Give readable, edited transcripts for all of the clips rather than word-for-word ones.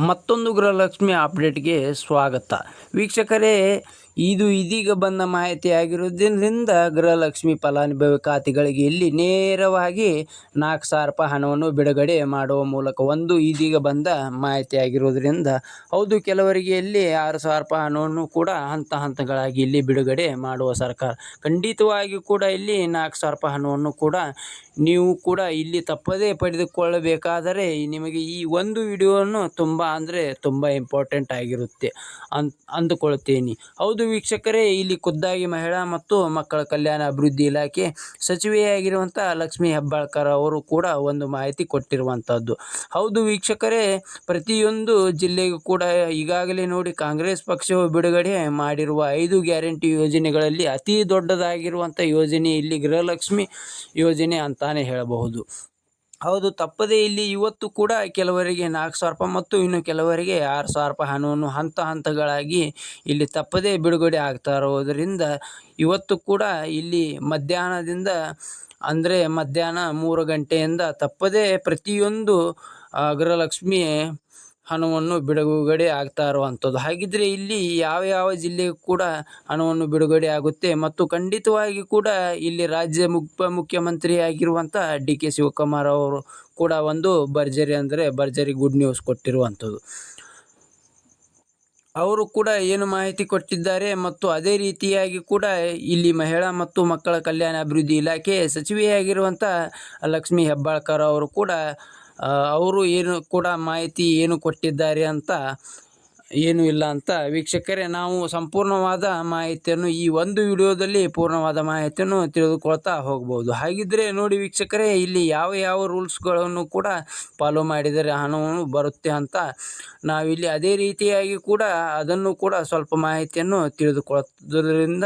ಮತ್ತೊಂದು ಗೃಹಲಕ್ಷ್ಮಿ ಅಪ್ಡೇಟ್ಗೆ ಸ್ವಾಗತ ವೀಕ್ಷಕರೇ. ಇದೀಗ ಬಂದ ಮಾಹಿತಿ ಆಗಿರುವುದರಿಂದ ಗೃಹಲಕ್ಷ್ಮಿ ಫಲಾನುಭವಿ ಖಾತೆಗಳಿಗೆ ಇಲ್ಲಿ ನೇರವಾಗಿ 4,000 ರೂಪಾಯಿ ಹಣವನ್ನು ಬಿಡುಗಡೆ ಮಾಡುವ ಮೂಲಕ ಇದೀಗ ಬಂದ ಮಾಹಿತಿ ಆಗಿರುವುದರಿಂದ ಹೌದು, ಕೆಲವರಿಗೆ ಇಲ್ಲಿ 6,000 ರೂಪಾಯಿ ಹಣವನ್ನು ಕೂಡ ಹಂತಗಳಾಗಿ ಇಲ್ಲಿ ಬಿಡುಗಡೆ ಮಾಡುವ ಸರ್ಕಾರ. ಖಂಡಿತವಾಗಿಯೂ ಕೂಡ ಇಲ್ಲಿ 4,000 ರೂಪಾಯಿ ಹಣವನ್ನು ಕೂಡ ನೀವು ಕೂಡ ಇಲ್ಲಿ ತಪ್ಪದೇ ಪಡೆದುಕೊಳ್ಳಬೇಕಾದರೆ ನಿಮಗೆ ಈ ಒಂದು ವಿಡಿಯೋವನ್ನು ತುಂಬ ಇಂಪಾರ್ಟೆಂಟ್ ಆಗಿರುತ್ತೆ ಅಂದುಕೊಳ್ತೀನಿ. ಹೌದು ವೀಕ್ಷಕರೇ, ಇಲ್ಲಿ ಖುದ್ದಾಗಿ ಮಹಿಳಾ ಮತ್ತು ಮಕ್ಕಳ ಕಲ್ಯಾಣ ಅಭಿವೃದ್ಧಿ ಇಲಾಖೆ ಸಚಿವೆಯಾಗಿರುವಂಥ ಲಕ್ಷ್ಮೀ ಹೆಬ್ಬಾಳ್ಕರ್ ಅವರು ಕೂಡ ಒಂದು ಮಾಹಿತಿ ಕೊಟ್ಟಿರುವಂಥದ್ದು. ಹೌದು ವೀಕ್ಷಕರೇ, ಪ್ರತಿಯೊಂದು ಜಿಲ್ಲೆಗೂ ಕೂಡ ಈಗಾಗಲೇ ನೋಡಿ ಕಾಂಗ್ರೆಸ್ ಪಕ್ಷವು ಬಿಡುಗಡೆ ಮಾಡಿರುವ 5 ಗ್ಯಾರಂಟಿ ಯೋಜನೆಗಳಲ್ಲಿ ಅತಿ ದೊಡ್ಡದಾಗಿರುವಂಥ ಯೋಜನೆ ಇಲ್ಲಿ ಗೃಹಲಕ್ಷ್ಮಿ ಯೋಜನೆ ಅಂತಾನೆ ಹೇಳಬಹುದು. ಹೌದು, ತಪ್ಪದೇ ಇಲ್ಲಿ ಇವತ್ತು ಕೂಡ ಕೆಲವರಿಗೆ 4,000 ರೂಪಾಯಿ ಮತ್ತು ಇನ್ನು ಕೆಲವರಿಗೆ 6,000 ರೂಪಾಯಿ ಹಣವನ್ನು ಹಂತಗಳಾಗಿ ಇಲ್ಲಿ ತಪ್ಪದೇ ಬಿಡುಗಡೆ ಆಗ್ತಾ ಇರೋದರಿಂದ ಇವತ್ತು ಕೂಡ ಇಲ್ಲಿ ಮಧ್ಯಾಹ್ನದಿಂದ ಅಂದರೆ ಮಧ್ಯಾಹ್ನ 3 ಗಂಟೆಯಿಂದ ತಪ್ಪದೇ ಪ್ರತಿಯೊಂದು ಗೃಹಲಕ್ಷ್ಮಿ ಹಣವನ್ನು ಬಿಡುಗಡೆ ಆಗ್ತಾ ಇರುವಂಥದ್ದು. ಹಾಗಿದ್ರೆ ಇಲ್ಲಿ ಯಾವ ಜಿಲ್ಲೆಗೂ ಕೂಡ ಹಣವನ್ನು ಬಿಡುಗಡೆ ಆಗುತ್ತೆ ಮತ್ತು ಖಂಡಿತವಾಗಿ ಕೂಡ ಇಲ್ಲಿ ರಾಜ್ಯ ಮುಖ್ಯಮಂತ್ರಿ ಆಗಿರುವಂಥ ಡಿ ಕೆ ಶಿವಕುಮಾರ್ ಅವರು ಕೂಡ ಒಂದು ಭರ್ಜರಿ ಗುಡ್ ನ್ಯೂಸ್ ಕೊಟ್ಟಿರುವಂಥದ್ದು. ಅವರು ಕೂಡ ಏನು ಮಾಹಿತಿ ಕೊಟ್ಟಿದ್ದಾರೆ ಮತ್ತು ಅದೇ ರೀತಿಯಾಗಿ ಕೂಡ ಇಲ್ಲಿ ಮಹಿಳಾ ಮತ್ತು ಮಕ್ಕಳ ಕಲ್ಯಾಣ ಅಭಿವೃದ್ಧಿ ಇಲಾಖೆ ಸಚಿವೆಯಾಗಿರುವಂಥ ಲಕ್ಷ್ಮೀ ಹೆಬ್ಬಾಳ್ಕರ್ ಅವರು ಕೂಡ ಅವರು ಮಾಹಿತಿ ಏನು ಕೊಟ್ಟಿದ್ದಾರೆ ಅಂತ ಏನೂ ಇಲ್ಲ ಅಂತ ವೀಕ್ಷಕರೇ, ನಾವು ಸಂಪೂರ್ಣವಾದ ಮಾಹಿತಿಯನ್ನು ಈ ಒಂದು ವಿಡಿಯೋದಲ್ಲಿ ಪೂರ್ಣವಾದ ಮಾಹಿತಿಯನ್ನು ತಿಳಿದುಕೊಳ್ತಾ ಹೋಗ್ಬೋದು. ಹಾಗಿದ್ರೆ ನೋಡಿ ವೀಕ್ಷಕರೇ, ಇಲ್ಲಿ ಯಾವ ರೂಲ್ಸ್ಗಳನ್ನು ಕೂಡ ಫಾಲೋ ಮಾಡಿದರೆ ಹಣವನ್ನು ಬರುತ್ತೆ ಅಂತ ನಾವಿಲ್ಲಿ ಅದೇ ರೀತಿಯಾಗಿ ಕೂಡ ಅದನ್ನು ಕೂಡ ಸ್ವಲ್ಪ ಮಾಹಿತಿಯನ್ನು ತಿಳಿದುಕೊಳ್ಳೋದ್ರಿಂದ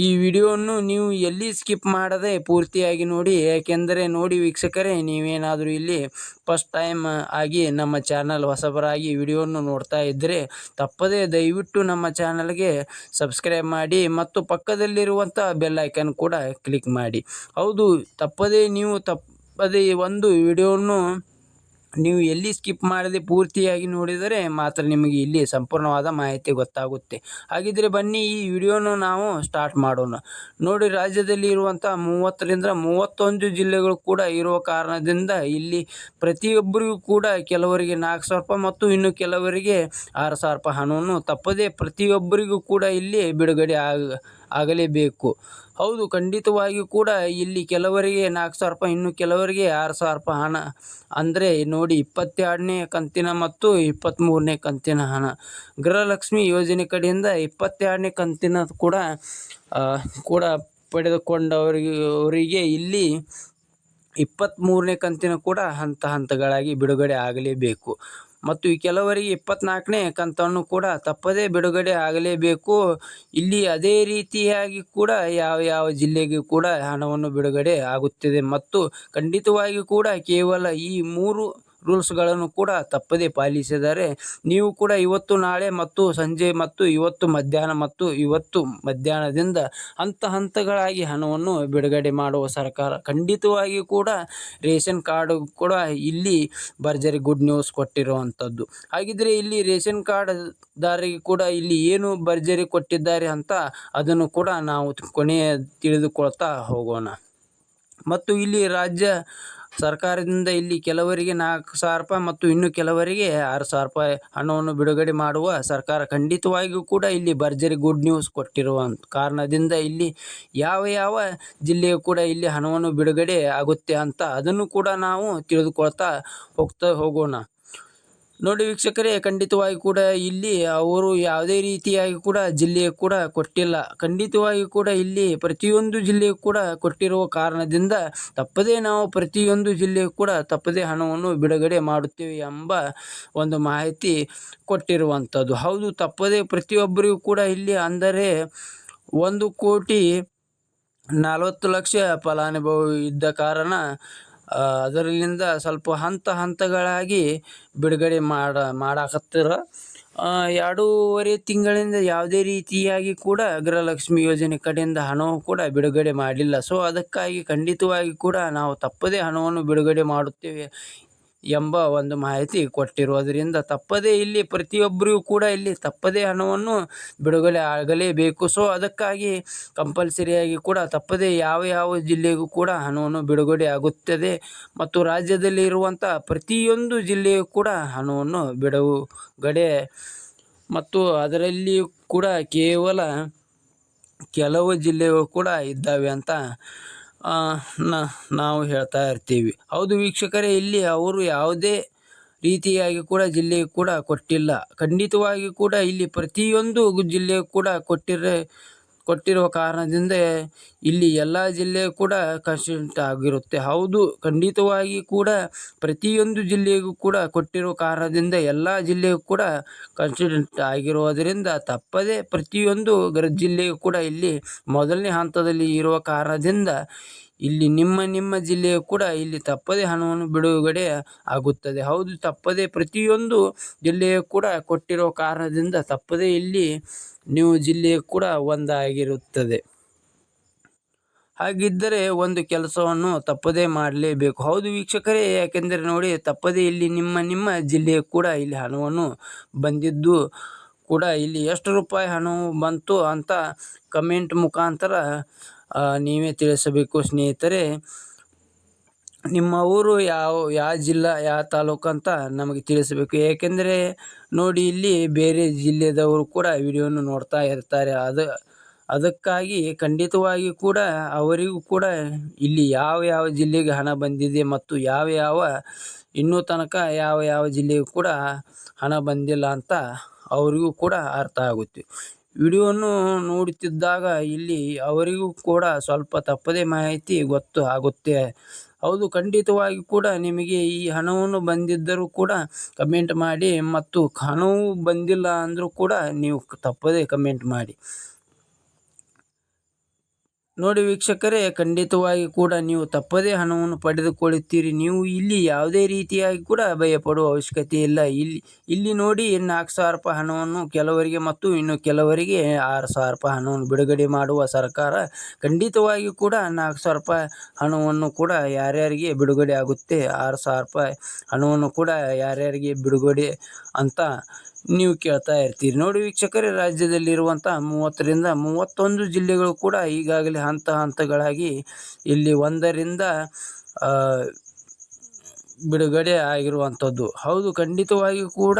ಈ ವಿಡಿಯೋವನ್ನು ನೀವು ಎಲ್ಲಿ ಸ್ಕಿಪ್ ಮಾಡದೆ ಪೂರ್ತಿಯಾಗಿ ನೋಡಿ. ಏಕೆಂದರೆ ನೋಡಿ ವೀಕ್ಷಕರೇ, ನೀವೇನಾದರೂ ಇಲ್ಲಿ ಫಸ್ಟ್ ಟೈಮ್ ಆಗಿ ನಮ್ಮ ಚಾನಲ್ ಹೊಸಬರಾಗಿ ವಿಡಿಯೋವನ್ನು ನೋಡ್ತಾ ಇದ್ದರೆ ತಪ್ಪದೇ ದಯವಿಟ್ಟು ನಮ್ಮ ಚಾನಲ್ಗೆ ಸಬ್ಸ್ಕ್ರೈಬ್ ಮಾಡಿ ಮತ್ತು ಪಕ್ಕದಲ್ಲಿರುವಂಥ ಬೆಲ್ ಐಕನ್ ಕೂಡ ಕ್ಲಿಕ್ ಮಾಡಿ. ಹೌದು, ತಪ್ಪದೇ ಒಂದು ವಿಡಿಯೋವನ್ನು ನೀವು ಎಲ್ಲಿ ಸ್ಕಿಪ್ ಮಾಡದೆ ಪೂರ್ತಿಯಾಗಿ ನೋಡಿದರೆ ಮಾತ್ರ ನಿಮಗೆ ಇಲ್ಲಿ ಸಂಪೂರ್ಣವಾದ ಮಾಹಿತಿ ಗೊತ್ತಾಗುತ್ತೆ. ಹಾಗಿದ್ರೆ ಬನ್ನಿ ಈ ವಿಡಿಯೋನ ನಾವು ಸ್ಟಾರ್ಟ್ ಮಾಡೋಣ. ನೋಡಿ, ರಾಜ್ಯದಲ್ಲಿ ಇರುವಂಥ 30ರಿಂದ 31 ಜಿಲ್ಲೆಗಳು ಕೂಡ ಇರುವ ಕಾರಣದಿಂದ ಇಲ್ಲಿ ಪ್ರತಿಯೊಬ್ಬರಿಗೂ ಕೂಡ ಕೆಲವರಿಗೆ 4,000 ರೂಪಾಯಿ ಮತ್ತು ಇನ್ನು ಕೆಲವರಿಗೆ 6,000 ರೂಪಾಯಿ ಹಣವನ್ನು ತಪ್ಪದೇ ಪ್ರತಿಯೊಬ್ಬರಿಗೂ ಕೂಡ ಇಲ್ಲಿ ಬಿಡುಗಡೆ ಆಗಲೇಬೇಕು. ಹೌದು, ಖಂಡಿತವಾಗಿಯೂ ಕೂಡ ಇಲ್ಲಿ ಕೆಲವರಿಗೆ 4,000 ರೂಪಾಯಿ ಇನ್ನು ಕೆಲವರಿಗೆ 6,000 ರೂಪಾಯಿ ಹಣ ಅಂದರೆ ನೋಡಿ 22ನೇ ಕಂತಿನ ಮತ್ತು 23ನೇ ಕಂತಿನ ಹಣ ಗೃಹಲಕ್ಷ್ಮಿ ಯೋಜನೆ ಕಡೆಯಿಂದ 22ನೇ ಕಂತಿನ ಕೂಡ ಪಡೆದುಕೊಂಡವರಿಗೆ ಇಲ್ಲಿ 23ನೇ ಕಂತಿನ ಕೂಡ ಹಂತಗಳಾಗಿ ಬಿಡುಗಡೆ ಆಗಲೇಬೇಕು ಮತ್ತು ಕೆಲವರಿಗೆ 24ನೇ ಕಂತನ್ನು ಕೂಡ ತಪ್ಪದೇ ಬಿಡುಗಡೆ ಆಗಲೇಬೇಕು. ಇಲ್ಲಿ ಅದೇ ರೀತಿಯಾಗಿ ಕೂಡ ಯಾವ ಜಿಲ್ಲೆಗೂ ಕೂಡ ಹಣವನ್ನು ಬಿಡುಗಡೆ ಆಗುತ್ತಿದೆ ಮತ್ತು ಖಂಡಿತವಾಗಿಯೂ ಕೂಡ ಕೇವಲ ಈ 3 ರೂಲ್ಸ್ಗಳನ್ನು ಕೂಡ ತಪ್ಪದೇ ಪಾಲಿಸಿದರೆ ನೀವು ಕೂಡ ಇವತ್ತು ನಾಳೆ ಮತ್ತು ಸಂಜೆ ಮತ್ತು ಇವತ್ತು ಮಧ್ಯಾಹ್ನದಿಂದ ಹಂತಗಳಾಗಿ ಹಣವನ್ನು ಬಿಡುಗಡೆ ಮಾಡುವ ಸರ್ಕಾರ. ಖಂಡಿತವಾಗಿಯೂ ಕೂಡ ರೇಷನ್ ಕಾರ್ಡ್ ಕೂಡ ಇಲ್ಲಿ ಭರ್ಜರಿ ಗುಡ್ ನ್ಯೂಸ್ ಕೊಟ್ಟಿರುವಂಥದ್ದು. ಹಾಗಿದ್ರೆ ಇಲ್ಲಿ ರೇಷನ್ ಕಾರ್ಡ್ ದಾರಿಗೆ ಕೂಡ ಇಲ್ಲಿ ಏನು ಭರ್ಜರಿ ಕೊಟ್ಟಿದ್ದಾರೆ ಅಂತ ಅದನ್ನು ಕೂಡ ನಾವು ಕೊನೆಯ ತಿಳಿದುಕೊಳ್ತಾ ಹೋಗೋಣ. ಮತ್ತು ಇಲ್ಲಿ ರಾಜ್ಯ ಸರ್ಕಾರದಿಂದ ಇಲ್ಲಿ ಕೆಲವರಿಗೆ 4,000 ರೂಪಾಯಿ ಮತ್ತು ಇನ್ನು ಕೆಲವರಿಗೆ 6,000 ರೂಪಾಯಿ ಹಣವನ್ನು ಬಿಡುಗಡೆ ಮಾಡುವ ಸರ್ಕಾರ. ಖಂಡಿತವಾಗಿಯೂ ಕೂಡ ಇಲ್ಲಿ ಭರ್ಜರಿ ಗುಡ್ ನ್ಯೂಸ್ ಕೊಟ್ಟಿರುವ ಕಾರಣದಿಂದ ಇಲ್ಲಿ ಯಾವ ಜಿಲ್ಲೆಯೂ ಕೂಡ ಇಲ್ಲಿ ಹಣವನ್ನು ಬಿಡುಗಡೆ ಆಗುತ್ತೆ ಅಂತ ಅದನ್ನು ಕೂಡ ನಾವು ತಿಳಿದುಕೊಳ್ತಾ ಹೋಗೋಣ. ನೋಡಿ ವೀಕ್ಷಕರೇ, ಖಂಡಿತವಾಗಿ ಕೂಡ ಇಲ್ಲಿ ಅವರು ಯಾವುದೇ ರೀತಿಯಾಗಿ ಕೂಡ ಜಿಲ್ಲೆಯು ಕೂಡ ಕೊಟ್ಟಿಲ್ಲ. ಖಂಡಿತವಾಗಿ ಕೂಡ ಇಲ್ಲಿ ಪ್ರತಿಯೊಂದು ಜಿಲ್ಲೆಯು ಕೂಡ ಕೊಟ್ಟಿರುವ ಕಾರಣದಿಂದ ತಪ್ಪದೇ ನಾವು ಪ್ರತಿಯೊಂದು ಜಿಲ್ಲೆಯು ಕೂಡ ತಪ್ಪದೇ ಹಣವನ್ನು ಬಿಡುಗಡೆ ಮಾಡುತ್ತೇವೆ ಎಂಬ ಒಂದು ಮಾಹಿತಿ ಕೊಟ್ಟಿರುವಂಥದ್ದು. ಹೌದು, ತಪ್ಪದೇ ಪ್ರತಿಯೊಬ್ಬರಿಗೂ ಕೂಡ ಇಲ್ಲಿ ಅಂದರೆ 1,40,00,000 ಫಲಾನುಭವಿ ಇದ್ದ ಕಾರಣ ಅದರಿಂದ ಸ್ವಲ್ಪ ಹಂತಗಳಾಗಿ ಬಿಡುಗಡೆ ಮಾಡಾಕತ್ತರ. 2.5 ತಿಂಗಳಿಂದ ಯಾವುದೇ ರೀತಿಯಾಗಿ ಕೂಡ ಗೃಹಲಕ್ಷ್ಮಿ ಯೋಜನೆ ಕಡೆಯಿಂದ ಹಣವು ಕೂಡ ಬಿಡುಗಡೆ ಮಾಡಿಲ್ಲ. ಸೊ ಅದಕ್ಕಾಗಿ ಖಂಡಿತವಾಗಿ ಕೂಡ ನಾವು ತಪ್ಪದೇ ಹಣವನ್ನು ಬಿಡುಗಡೆ ಮಾಡುತ್ತೇವೆ ಎಂಬ ಒಂದು ಮಾಹಿತಿ ಕೊಟ್ಟಿರುವುದರಿಂದ ತಪ್ಪದೇ ಇಲ್ಲಿ ಪ್ರತಿಯೊಬ್ಬರಿಗೂ ಕೂಡ ಇಲ್ಲಿ ತಪ್ಪದೇ ಹಣವನ್ನು ಬಿಡುಗಡೆ ಆಗಲೇಬೇಕು. ಸೊ ಅದಕ್ಕಾಗಿ ಕಂಪಲ್ಸರಿಯಾಗಿ ಕೂಡ ತಪ್ಪದೇ ಯಾವ ಯಾವ ಜಿಲ್ಲೆಗೂ ಕೂಡ ಹಣವನ್ನು ಬಿಡುಗಡೆ ಆಗುತ್ತದೆ ಮತ್ತು ರಾಜ್ಯದಲ್ಲಿ ಇರುವಂಥ ಪ್ರತಿಯೊಂದು ಜಿಲ್ಲೆಯೂ ಕೂಡ ಹಣವನ್ನು ಬಿಡುಗಡೆ ಮತ್ತು ಅದರಲ್ಲಿಯೂ ಕೂಡ ಕೇವಲ ಕೆಲವು ಜಿಲ್ಲೆಗಳು ಕೂಡ ಇದ್ದಾವೆ ಅಂತ ನಾವು ಹೇಳ್ತಾ ಇರ್ತೀವಿ. ಹೌದು ವೀಕ್ಷಕರೇ, ಇಲ್ಲಿ ಅವರು ಯಾವುದೇ ರೀತಿಯಾಗಿ ಕೂಡ ಜಿಲ್ಲೆಗೆ ಕೂಡ ಕೊಟ್ಟಿಲ್ಲ. ಖಂಡಿತವಾಗಿ ಕೂಡ ಇಲ್ಲಿ ಪ್ರತಿಯೊಂದು ಜಿಲ್ಲೆಗೂ ಕೂಡ ಕೊಟ್ಟಿರುವ ಕಾರಣದಿಂದ ಇಲ್ಲಿ ಎಲ್ಲ ಜಿಲ್ಲೆಯೂ ಕೂಡ ಕನ್ಸಿಸ್ಟೆಂಟ್ ಆಗಿರುತ್ತೆ. ಹೌದು, ಖಂಡಿತವಾಗಿ ಕೂಡ ಪ್ರತಿಯೊಂದು ಜಿಲ್ಲೆಗೂ ಕೂಡ ಕೊಟ್ಟಿರುವ ಕಾರಣದಿಂದ ಎಲ್ಲ ಜಿಲ್ಲೆಯೂ ಕೂಡ ಕನ್ಸಿಸ್ಟೆಂಟ್ ಆಗಿರುವುದರಿಂದ ತಪ್ಪದೇ ಪ್ರತಿಯೊಂದು ಜಿಲ್ಲೆಯೂ ಕೂಡ ಇಲ್ಲಿ ಮೊದಲನೇ ಹಂತದಲ್ಲಿ ಇರುವ ಕಾರಣದಿಂದ ಇಲ್ಲಿ ನಿಮ್ಮ ಜಿಲ್ಲೆಯು ಕೂಡ ಇಲ್ಲಿ ತಪ್ಪದೇ ಹಣವನ್ನು ಬಿಡುಗಡೆ ಆಗುತ್ತದೆ. ಹೌದು, ತಪ್ಪದೇ ಪ್ರತಿಯೊಂದು ಜಿಲ್ಲೆಯು ಕೂಡ ಕೊಟ್ಟಿರುವ ಕಾರಣದಿಂದ ತಪ್ಪದೇ ಇಲ್ಲಿ ನೀವು ಜಿಲ್ಲೆಯು ಕೂಡ ಒಂದಾಗಿರುತ್ತದೆ. ಹಾಗಿದ್ದರೆ ಒಂದು ಕೆಲಸವನ್ನು ತಪ್ಪದೇ ಮಾಡಲೇಬೇಕು. ಹೌದು ವೀಕ್ಷಕರೇ, ಯಾಕೆಂದರೆ ನೋಡಿ, ತಪ್ಪದೇ ಇಲ್ಲಿ ನಿಮ್ಮ ಜಿಲ್ಲೆಯು ಕೂಡ ಇಲ್ಲಿ ಹಣವನ್ನು ಬಂದಿದ್ದು ಕೂಡ ಇಲ್ಲಿ ಎಷ್ಟು ರೂಪಾಯಿ ಹಣವು ಬಂತು ಅಂತ ಕಮೆಂಟ್ ಮುಖಾಂತರ ನೀವೇ ತಿಳಿಸಬೇಕು ಸ್ನೇಹಿತರೆ. ನಿಮ್ಮ ಊರು ಯಾವ ಜಿಲ್ಲಾ ಯಾವ ತಾಲೂಕು ಅಂತ ನಮಗೆ ತಿಳಿಸಬೇಕು. ಏಕೆಂದರೆ ನೋಡಿ, ಇಲ್ಲಿ ಬೇರೆ ಜಿಲ್ಲೆದವರು ಕೂಡ ವಿಡಿಯೋವನ್ನು ನೋಡ್ತಾ ಇರ್ತಾರೆ. ಅದಕ್ಕಾಗಿ ಖಂಡಿತವಾಗಿ ಕೂಡ ಅವರಿಗೂ ಕೂಡ ಇಲ್ಲಿ ಯಾವ ಜಿಲ್ಲೆಗೆ ಹಣ ಬಂದಿದೆ ಮತ್ತು ಯಾವ ಇನ್ನೂ ತನಕ ಯಾವ ಜಿಲ್ಲೆಗೂ ಕೂಡ ಹಣ ಬಂದಿಲ್ಲ ಅಂತ ಅವರಿಗೂ ಕೂಡ ಅರ್ಥ ಆಗುತ್ತೆ. ವಿಡಿಯೋವನ್ನು ನೋಡುತ್ತಿದ್ದಾಗ ಇಲ್ಲಿ ಅವರಿಗೂ ಕೂಡ ಸ್ವಲ್ಪ ತಪ್ಪದೇ ಮಾಹಿತಿ ಗೊತ್ತು ಆಗುತ್ತೆ. ಹೌದು, ಖಂಡಿತವಾಗಿ ಕೂಡ ನಿಮಗೆ ಈ ಹಣವನ್ನು ಬಂದಿದ್ದರೂ ಕೂಡ ಕಮೆಂಟ್ ಮಾಡಿ ಮತ್ತು ಹಣವು ಬಂದಿಲ್ಲ ಅಂದರೂ ಕೂಡ ನೀವು ತಪ್ಪದೇ ಕಮೆಂಟ್ ಮಾಡಿ. ನೋಡಿ ವೀಕ್ಷಕರೇ, ಖಂಡಿತವಾಗಿ ಕೂಡ ನೀವು ತಪ್ಪದೇ ಹಣವನ್ನು ಪಡೆದುಕೊಳ್ಳುತ್ತೀರಿ. ನೀವು ಇಲ್ಲಿ ಯಾವುದೇ ರೀತಿಯಾಗಿ ಕೂಡ ಭಯಪಡುವ ಅವಶ್ಯಕತೆ ಇಲ್ಲ. ಇಲ್ಲಿ ನೋಡಿ, 4,000 ರೂಪಾಯಿ ಹಣವನ್ನು ಕೆಲವರಿಗೆ ಮತ್ತು ಇನ್ನು ಕೆಲವರಿಗೆ 6,000 ರೂಪಾಯಿ ಹಣವನ್ನು ಬಿಡುಗಡೆ ಮಾಡುವ ಸರ್ಕಾರ. ಖಂಡಿತವಾಗಿ ಕೂಡ 4,000 ರೂಪಾಯಿ ಹಣವನ್ನು ಕೂಡ ಯಾರ್ಯಾರಿಗೆ ಬಿಡುಗಡೆ ಆಗುತ್ತೆ, 6,000 ರೂಪಾಯಿ ಹಣವನ್ನು ಕೂಡ ಯಾರ್ಯಾರಿಗೆ ಬಿಡುಗಡೆ ಅಂತ ನೀವು ಕೇಳ್ತಾ ಇರ್ತೀರಿ. ನೋಡಿ ವೀಕ್ಷಕರೇ, ರಾಜ್ಯದಲ್ಲಿರುವಂಥ 30 ರಿಂದ 31 ಜಿಲ್ಲೆಗಳು ಕೂಡ ಈಗಾಗಲೇ ಹಂತಗಳಾಗಿ ಇಲ್ಲಿ 1ರಿಂದ ಬಿಡುಗಡೆ ಆಗಿರುವಂಥದ್ದು. ಹೌದು, ಖಂಡಿತವಾಗಿ ಕೂಡ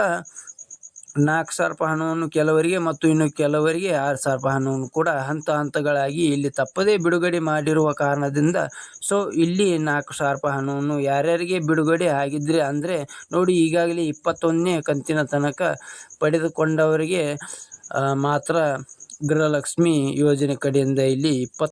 4,000 ರೂಪಾಯಿ ಹಣವನ್ನು ಕೆಲವರಿಗೆ ಮತ್ತು ಇನ್ನು ಕೆಲವರಿಗೆ 6,000 ರೂಪಾಯಿ ಹಣವನ್ನು ಕೂಡ ಹಂತಗಳಾಗಿ ಇಲ್ಲಿ ತಪ್ಪದೇ ಬಿಡುಗಡೆ ಮಾಡಿರುವ ಕಾರಣದಿಂದ ಸೊ ಇಲ್ಲಿ 4,000 ರೂಪಾಯಿ ಹಣವನ್ನು ಯಾರ್ಯಾರಿಗೆ ಬಿಡುಗಡೆ ಆಗಿದ್ರೆ ಅಂದರೆ ನೋಡಿ, ಈಗಾಗಲೇ 21ನೇ ಕಂತಿನ ತನಕ ಪಡೆದುಕೊಂಡವರಿಗೆ ಮಾತ್ರ ಗೃಹಲಕ್ಷ್ಮಿ ಯೋಜನೆ ಕಡೆಯಿಂದ ಇಲ್ಲಿ